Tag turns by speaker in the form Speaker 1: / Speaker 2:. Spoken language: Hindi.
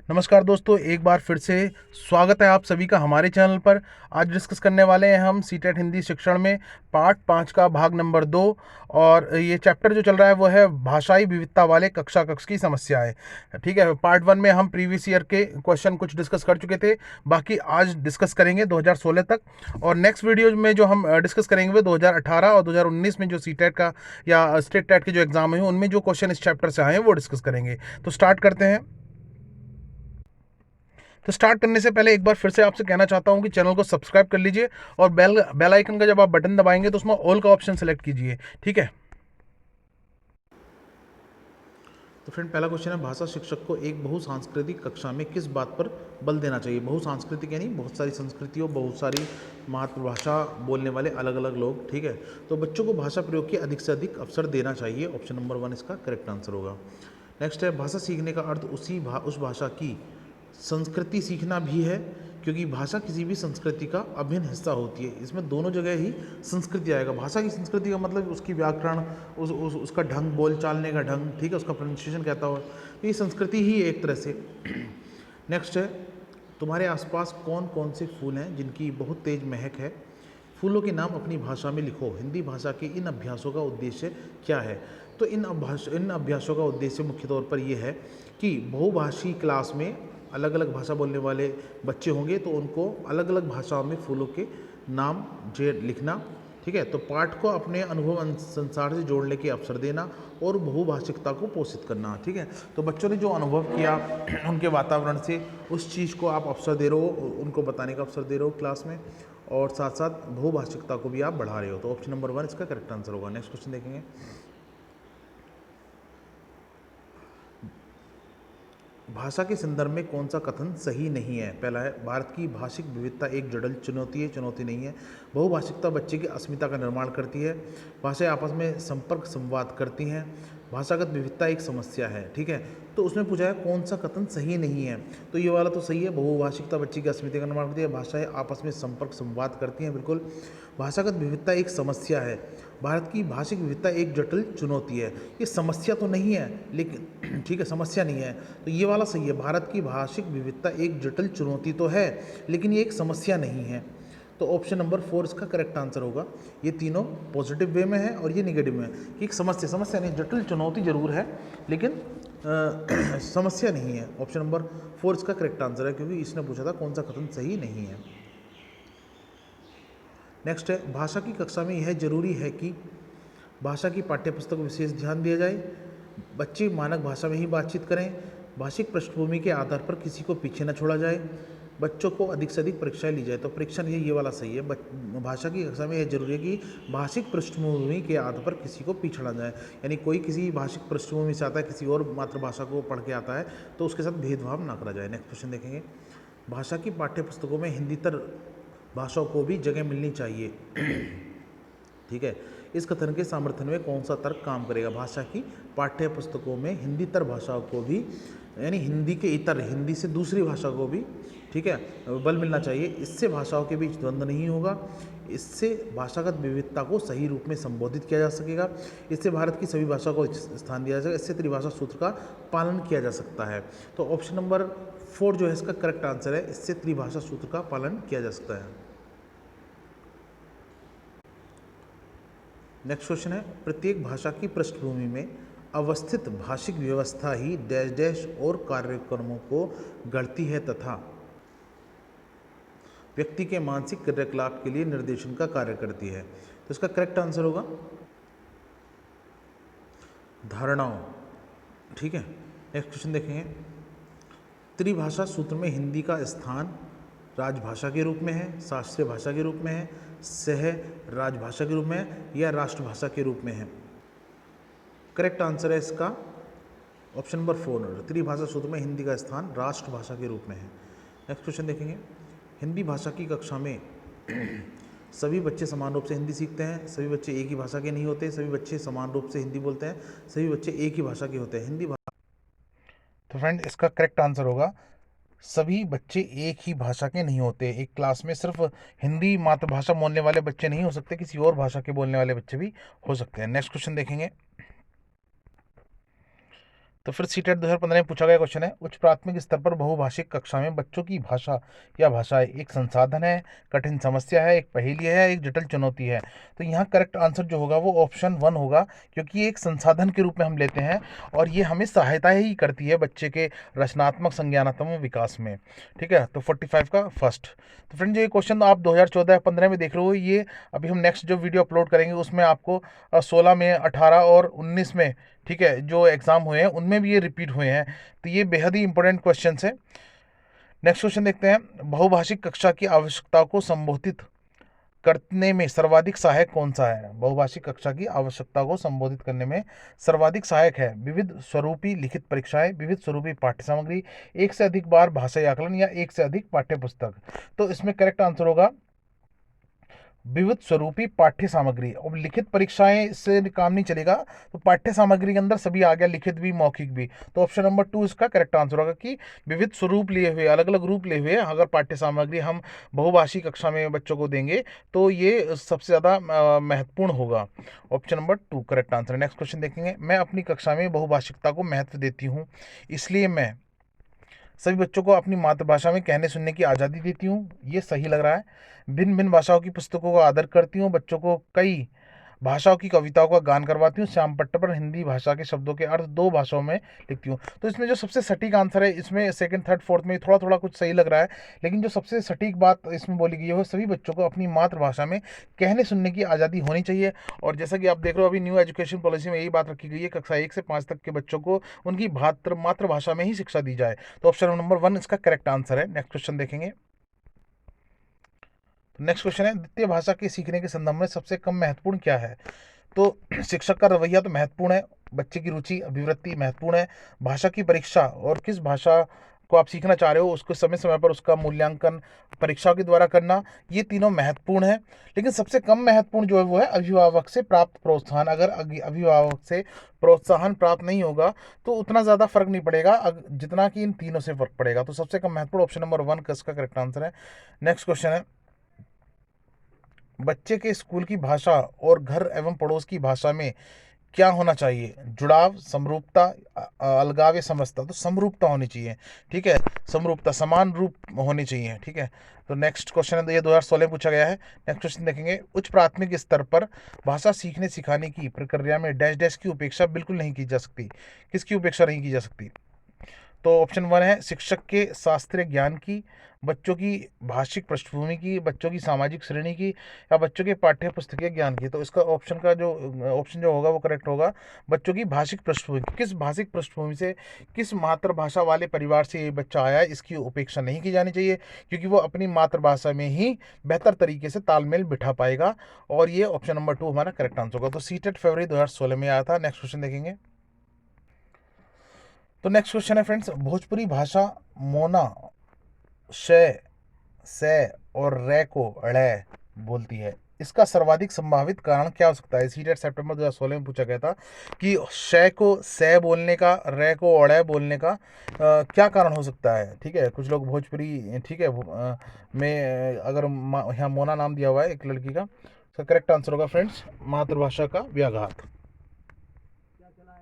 Speaker 1: नमस्कार दोस्तों, एक बार फिर से स्वागत है आप सभी का हमारे चैनल पर। आज डिस्कस करने वाले हैं हम सीटेट हिंदी शिक्षण में पार्ट 5 का भाग नंबर 2। और ये चैप्टर जो चल रहा है वो है भाषाई विविधता वाले कक्षा कक्ष की समस्याएं। ठीक है, पार्ट 1 में हम प्रीवियस ईयर के क्वेश्चन कुछ डिस्कस कर चुके थे, बाकी आज डिस्कस करेंगे 2016 तक। और नेक्स्ट वीडियो में जो हम डिस्कस करेंगे वो 2018 और 2019 में जो सीटेट का या स्टेट टेट के जो एग्जाम है उनमें जो क्वेश्चन इस चैप्टर से आए हैं वो डिस्कस करेंगे। तो स्टार्ट करते हैं। तो स्टार्ट करने से पहले एक बार फिर से आपसे कहना चाहता हूं कि चैनल को सब्सक्राइब कर लीजिए और बेल आइकन का जब आप बटन दबाएंगे तो उसमें ऑल का ऑप्शन सेलेक्ट कीजिए। ठीक है। तो फ्रेंड, पहला क्वेश्चन है, भाषा शिक्षक को एक बहुसांस्कृतिक कक्षा में किस बात पर बल देना चाहिए। बहुसांस्कृतिक यानी बहुत सारी संस्कृतियों, बहुत सारी मातृभाषा बोलने वाले अलग अलग लोग। ठीक है, तो बच्चों को भाषा प्रयोग के अधिक से अधिक अवसर देना चाहिए। ऑप्शन नंबर 1 इसका करेक्ट आंसर होगा। नेक्स्ट है, भाषा सीखने का अर्थ उस भाषा की संस्कृति सीखना भी है, क्योंकि भाषा किसी भी संस्कृति का अभिन्न हिस्सा होती है। इसमें दोनों जगह ही संस्कृति आएगा। भाषा की संस्कृति का मतलब उसकी व्याकरण, उसका ढंग, बोल चालने का ढंग, ठीक है, उसका प्रोनाउंसिएशन कहता हो, तो ये संस्कृति ही है एक तरह से। नेक्स्ट है, तुम्हारे आसपास कौन कौन से फूल हैं जिनकी बहुत तेज महक है। फूलों के नाम अपनी भाषा में लिखो। हिंदी भाषा के इन अभ्यासों का उद्देश्य क्या है। तो इन अभ्यासों का उद्देश्य मुख्य तौर पर यह है कि बहुभाषी क्लास में अलग अलग भाषा बोलने वाले बच्चे होंगे, तो उनको अलग अलग भाषाओं में फूलों के नाम लिखना। ठीक है, तो पाठ को अपने अनुभव संसार से जोड़ने के अवसर देना और बहुभाषिकता को पोषित करना। ठीक है, तो बच्चों ने जो अनुभव किया उनके वातावरण से, उस चीज़ को आप अवसर दे रहे हो, उनको बताने का अवसर दे रहे हो क्लास में, और साथ साथ बहुभाषिकता को भी आप बढ़ा रहे हो। तो ऑप्शन नंबर 1 इसका करेक्ट आंसर होगा। नेक्स्ट क्वेश्चन देखेंगे। भाषा के संदर्भ में कौन सा कथन सही नहीं है। पहला है, भारत की भाषिक विविधता एक जटिल चुनौती है। चुनौती नहीं है। बहुभाषिकता बच्चे की अस्मिता का निर्माण करती है। भाषाएं आपस में संपर्क संवाद करती हैं। भाषागत विविधता एक समस्या है। ठीक है, तो उसमें पूछा है कौन सा कथन सही नहीं है, तो ये वाला तो सही है। बहुभाषिकता बच्चे की अस्मिता का निर्माण करती है। भाषाएं आपस में संपर्क संवाद करती हैं, बिल्कुल। भाषागत विविधता एक समस्या है। भारत की भाषिक विविधता एक जटिल चुनौती है। ये समस्या तो नहीं है, लेकिन ठीक है, समस्या नहीं है, तो ये वाला सही है। भारत की भाषिक विविधता एक जटिल चुनौती तो है, लेकिन ये एक समस्या नहीं है। तो ऑप्शन नंबर 4 इसका करेक्ट आंसर होगा। ये तीनों पॉजिटिव वे में है और ये निगेटिव में है कि एक समस्या नहीं, जटिल चुनौती जरूर है, लेकिन समस्या नहीं है। ऑप्शन नंबर 4 इसका करेक्ट आंसर है, क्योंकि इसने पूछा था कौन सा कथन सही नहीं है। नेक्स्ट है, भाषा की कक्षा में यह जरूरी है कि भाषा की पाठ्यपुस्तक को विशेष ध्यान दिया जाए। बच्चे मानक भाषा में ही बातचीत करें। भाषिक पृष्ठभूमि के आधार पर किसी को पीछे न छोड़ा जाए। बच्चों को अधिक से अधिक परीक्षाएं ली जाए। तो परीक्षा ये वाला सही है। भाषा की कक्षा में यह जरूरी है कि भाषिक पृष्ठभूमि के आधार पर किसी को पीछे न जाए, यानी कोई किसी भाषिक पृष्ठभूमि से आता है, किसी और मातृभाषा को पढ़ के आता है, तो उसके साथ भेदभाव ना करा जाए। नेक्स्ट क्वेश्चन देखेंगे। भाषा की पाठ्यपुस्तकों में हिंदीतर भाषाओं को भी जगह मिलनी चाहिए। ठीक है, इस कथन के समर्थन में कौन सा तर्क काम करेगा। भाषा की पाठ्य पुस्तकों में हिंदीतर भाषाओं को भी, यानी हिंदी के इतर, हिंदी से दूसरी भाषा को भी, ठीक है, बल मिलना चाहिए। इससे भाषाओं के बीच द्वंद्व नहीं होगा। इससे भाषागत विविधता को सही रूप में संबोधित किया जा सकेगा। इससे भारत की सभी भाषाओं को स्थान दिया जाएगा। इससे त्रिभाषा सूत्र का पालन किया जा सकता है। तो ऑप्शन नंबर 4 जो है इसका करेक्ट आंसर है। इससे त्रिभाषा सूत्र का पालन किया जा सकता है। नेक्स्ट क्वेश्चन है, प्रत्येक भाषा की पृष्ठभूमि में अवस्थित भाषिक व्यवस्था ही डैश डैश और कार्यक्रमों को गढ़ती है तथा व्यक्ति के मानसिक क्रियाकलाप के लिए निर्देशन का कार्य करती है। तो इसका करेक्ट आंसर होगा धारणाओं। ठीक है, नेक्स्ट क्वेश्चन देखेंगे। त्रिभाषा सूत्र में हिंदी का स्थान राजभाषा के रूप में है, शास्त्रीय भाषा के रूप में है, सह राजभाषा के रूप में है, या राष्ट्रभाषा के रूप में है। करेक्ट आंसर है इसका ऑप्शन नंबर 4। त्रिभाषा सूत्र में हिंदी का स्थान राष्ट्रभाषा के रूप में है। नेक्स्ट क्वेश्चन देखेंगे। हिंदी भाषा की कक्षा में सभी बच्चे समान रूप से हिंदी सीखते हैं। सभी बच्चे एक ही भाषा के नहीं होते। सभी बच्चे समान रूप से हिंदी बोलते हैं। सभी बच्चे एक ही भाषा के होते हैं। हिंदी भाषा, तो फ्रेंड इसका करेक्ट आंसर होगा सभी बच्चे एक ही भाषा के नहीं होते। एक क्लास में सिर्फ हिंदी मातृभाषा बोलने वाले बच्चे नहीं हो सकते, किसी और भाषा के बोलने वाले बच्चे भी हो सकते हैं। नेक्स्ट क्वेश्चन देखेंगे। तो फिर सीटेट 2015 में पूछा गया क्वेश्चन है, उच्च प्राथमिक स्तर पर बहुभाषिक कक्षा में बच्चों की भाषा या भाषाएं एक संसाधन है, कठिन समस्या है, एक पहेली है, एक जटिल चुनौती है। तो यहाँ करेक्ट आंसर जो होगा वो ऑप्शन 1 होगा, क्योंकि ये एक संसाधन के रूप में हम लेते हैं और ये हमें सहायता ही करती है बच्चे के रचनात्मक संज्ञानात्मक विकास में। ठीक है, तो 45 का फर्स्ट। तो फ्रेंड, ये क्वेश्चन आप 2014-15 में देख रहे हो, ये अभी हम नेक्स्ट जो वीडियो अपलोड करेंगे उसमें आपको 16 में, 18 और 19 में, ठीक है, जो एग्जाम हुए हैं उनमें भी ये रिपीट हुए हैं। तो ये बेहद ही इंपॉर्टेंट क्वेश्चन है। नेक्स्ट क्वेश्चन देखते हैं, बहुभाषिक कक्षा की आवश्यकता को संबोधित करने में सर्वाधिक सहायक कौन सा है? बहुभाषिक कक्षा की आवश्यकता को संबोधित करने में सर्वाधिक सहायक है विविध स्वरूपी लिखित परीक्षाएं, विविध स्वरूपी पाठ्य सामग्री, एक से अधिक बार भाषाई आकलन या एक से अधिक पाठ्य पुस्तक। तो इसमें करेक्ट आंसर होगा विविध स्वरूपी पाठ्य सामग्री। अब लिखित परीक्षाएं से काम नहीं चलेगा, तो पाठ्य सामग्री के अंदर सभी आ गया, लिखित भी मौखिक भी। तो ऑप्शन नंबर 2 इसका करेक्ट आंसर होगा कि विविध स्वरूप लिए हुए, अलग अलग रूप लिए हुए अगर पाठ्य सामग्री हम बहुभाषी कक्षा में बच्चों को देंगे तो ये सबसे ज़्यादा महत्वपूर्ण होगा। Option number 2 correct answer. Next question देखेंगे, मैं अपनी कक्षा में बहुभाषिकता को महत्व देती हूँ, इसलिए मैं सभी बच्चों को अपनी मातृभाषा में कहने सुनने की आज़ादी देती हूँ। ये सही लग रहा है। भिन्न भिन्न भाषाओं की पुस्तकों का आदर करती हूँ, बच्चों को कई भाषाओं की कविताओं का गान करवाती हूँ, श्याम पट्ट पर हिंदी भाषा के शब्दों के अर्थ 2 भाषाओं में लिखती हूँ। तो इसमें जो सबसे सटीक आंसर है, इसमें सेकंड, थर्ड, फोर्थ में थोड़ा थोड़ा कुछ सही लग रहा है, लेकिन जो सबसे सटीक बात इसमें बोली गई है वो सभी बच्चों को अपनी मातृभाषा में कहने सुनने की आज़ादी होनी चाहिए। और जैसा कि आप देख रहे हो, अभी न्यू एजुकेशन पॉलिसी में यही बात रखी गई है, कक्षा 1 से 5 तक के बच्चों को उनकी मातृभाषा में ही शिक्षा दी जाए। तो ऑप्शन नंबर 1 इसका करेक्ट आंसर है। नेक्स्ट क्वेश्चन देखेंगे। नेक्स्ट क्वेश्चन है, द्वितीय भाषा के सीखने के संदर्भ में सबसे कम महत्वपूर्ण क्या है? तो शिक्षक का रवैया तो महत्वपूर्ण है, बच्चे की रुचि अभिवृत्ति महत्वपूर्ण है, भाषा की परीक्षा और किस भाषा को आप सीखना चाह रहे हो उसको समय समय पर उसका मूल्यांकन परीक्षा के द्वारा करना, ये तीनों महत्वपूर्ण है। लेकिन सबसे कम महत्वपूर्ण जो है वो है अभिभावक से प्राप्त प्रोत्साहन। अगर अभिभावक से प्रोत्साहन प्राप्त नहीं होगा तो उतना ज़्यादा फर्क नहीं पड़ेगा जितना कि इन तीनों से फर्क पड़ेगा। तो सबसे कम महत्वपूर्ण ऑप्शन नंबर 1 का इसका करेक्ट आंसर है। नेक्स्ट क्वेश्चन है, बच्चे के स्कूल की भाषा और घर एवं पड़ोस की भाषा में क्या होना चाहिए? जुड़ाव, समरूपता, अलगाव या समरसता? तो समरूपता होनी चाहिए। ठीक है, समरूपता, समान रूप होनी चाहिए। ठीक है, तो नेक्स्ट क्वेश्चन है, तो ये 2016 में पूछा गया है। नेक्स्ट क्वेश्चन देखेंगे, उच्च प्राथमिक स्तर पर भाषा सीखने सिखाने की प्रक्रिया में डैश डैश की उपेक्षा बिल्कुल नहीं की जा सकती। किसकी उपेक्षा नहीं की जा सकती? तो ऑप्शन 1 है शिक्षक के शास्त्रीय ज्ञान की, बच्चों की भाषिक पृष्ठभूमि की, बच्चों की सामाजिक श्रेणी की, या बच्चों के पाठ्य पुस्तकीय ज्ञान की। तो इसका ऑप्शन जो होगा वो करेक्ट होगा, बच्चों की भाषिक पृष्ठभूमि। किस भाषिक पृष्ठभूमि से, किस मातृभाषा वाले परिवार से ये बच्चा आया है, इसकी उपेक्षा नहीं की जानी चाहिए, क्योंकि वो अपनी मातृभाषा में ही बेहतर तरीके से तालमेल बिठा पाएगा। और ये ऑप्शन नंबर 2 हमारा करेक्ट आंसर होगा। तो सीटेट फरवरी 2016 में आया था। नेक्स्ट क्वेश्चन देखेंगे। तो नेक्स्ट क्वेश्चन है फ्रेंड्स, भोजपुरी भाषा मोना श से और रे को ड़े बोलती है, इसका सर्वाधिक संभावित कारण क्या हो सकता है? सीटेट सितंबर 2016 में पूछा गया था कि श को से बोलने का, रे को अड़े बोलने का क्या कारण हो सकता है। ठीक है, कुछ लोग भोजपुरी, ठीक है, में अगर यहाँ मोना नाम दिया हुआ है एक लड़की का, इसका करेक्ट आंसर होगा फ्रेंड्स मातृभाषा का व्याघात।